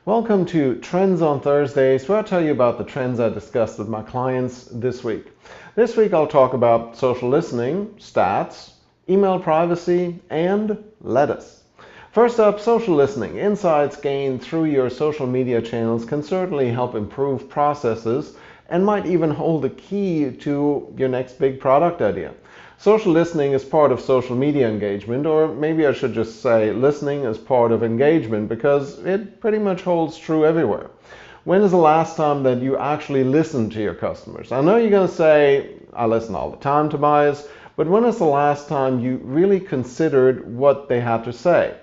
Welcome to Trends on Thursdays, where I tell you about the trends I discussed with my clients this week. This week I'll talk about social listening, stats, email privacy, and lettuce. First up, social listening. Insights gained through your social media channels can certainly help improve processes and might even hold the key to your next big product idea. Social listening is part of social media engagement, or maybe I should just say listening is part of engagement, because it pretty much holds true everywhere. When is the last time that you actually listened to your customers? I know you're going to say, I listen all the time, Tobias, but when is the last time you really considered what they had to say?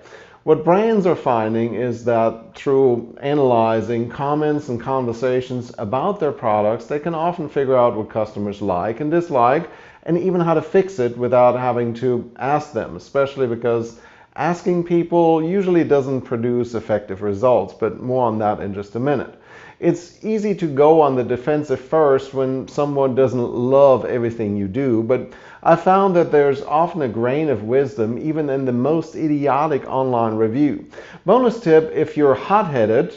What brands are finding is that through analyzing comments and conversations about their products, they can often figure out what customers like and dislike, and even how to fix it without having to ask them, especially because asking people usually doesn't produce effective results, but more on that in just a minute. It's easy to go on the defensive first when someone doesn't love everything you do, but I found that there's often a grain of wisdom even in the most idiotic online review. Bonus tip, if you're hot-headed,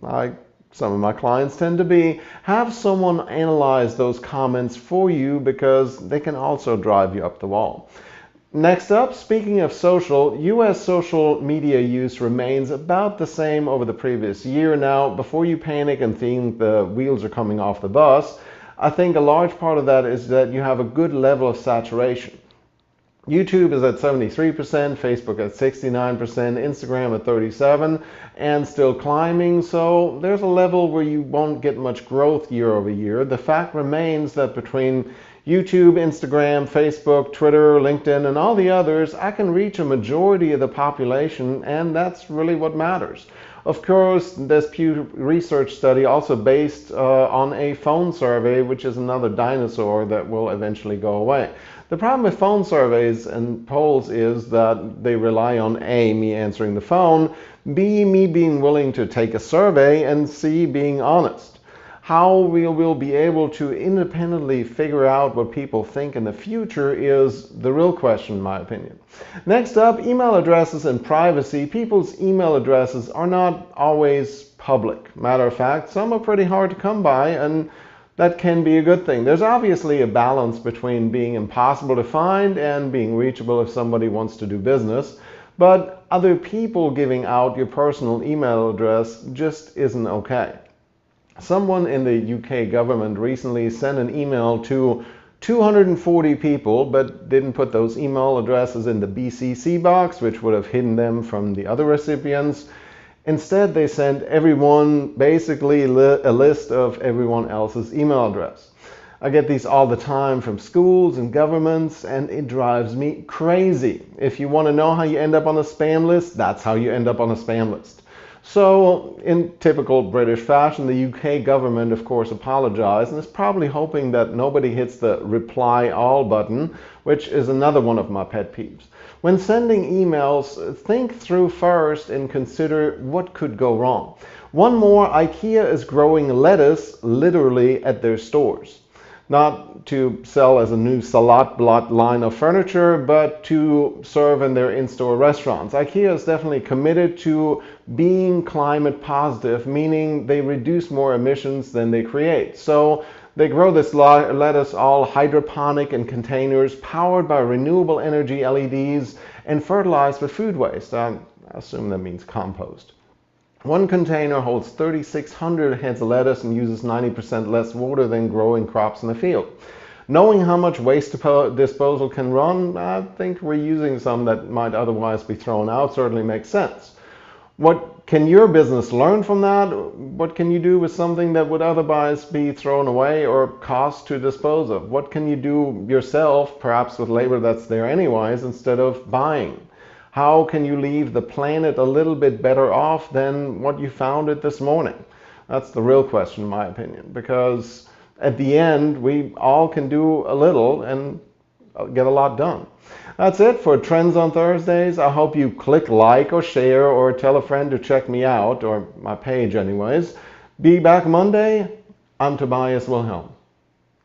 like some of my clients tend to be, have someone analyze those comments for you, because they can also drive you up the wall. Next up, speaking of social, US social media use remains about the same over the previous year. Now, before you panic and think the wheels are coming off the bus, I think a large part of that is that you have a good level of saturation. YouTube is at 73%, Facebook at 69%, Instagram at 37%, and still climbing. So there's a level where you won't get much growth year over year. The fact remains that between YouTube, Instagram, Facebook, Twitter, LinkedIn, and all the others, I can reach a majority of the population, and that's really what matters. Of course, this Pew Research study also based on a phone survey, which is another dinosaur that will eventually go away. The problem with phone surveys and polls is that they rely on A, me answering the phone, B, me being willing to take a survey, and C, being honest. How we will be able to independently figure out what people think in the future is the real question, in my opinion. Next up, email addresses and privacy. People's email addresses are not always public. Matter of fact, some are pretty hard to come by, and that can be a good thing. There's obviously a balance between being impossible to find and being reachable if somebody wants to do business, but other people giving out your personal email address just isn't okay. Someone in the UK government recently sent an email to 240 people, but didn't put those email addresses in the BCC box, which would have hidden them from the other recipients. Instead, they sent everyone basically a list of everyone else's email address. I get these all the time from schools and governments, and it drives me crazy. If you want to know how you end up on a spam list, that's how you end up on a spam list. So, in typical British fashion, the UK government, of course, apologized and is probably hoping that nobody hits the reply all button, which is another one of my pet peeves. When sending emails, think through first and consider what could go wrong. One more, IKEA is growing lettuce literally at their stores. Not to sell as a new salad blot line of furniture, but to serve in their in-store restaurants. IKEA is definitely committed to being climate positive, meaning they reduce more emissions than they create. So they grow this lettuce all hydroponic in containers, powered by renewable energy LEDs, and fertilized with food waste. I assume that means compost. One container holds 3,600 heads of lettuce and uses 90% less water than growing crops in the field. Knowing how much waste disposal can run, I think reusing some that might otherwise be thrown out certainly makes sense. What can your business learn from that? What can you do with something that would otherwise be thrown away or cost to dispose of? What can you do yourself, perhaps with labor that's there anyways, instead of buying? How can you leave the planet a little bit better off than what you found it this morning? That's the real question, in my opinion, because at the end, we all can do a little and get a lot done. That's it for Trends on Thursdays. I hope you click like or share or tell a friend to check me out, or my page anyways. Be back Monday. I'm Tobias Wilhelm.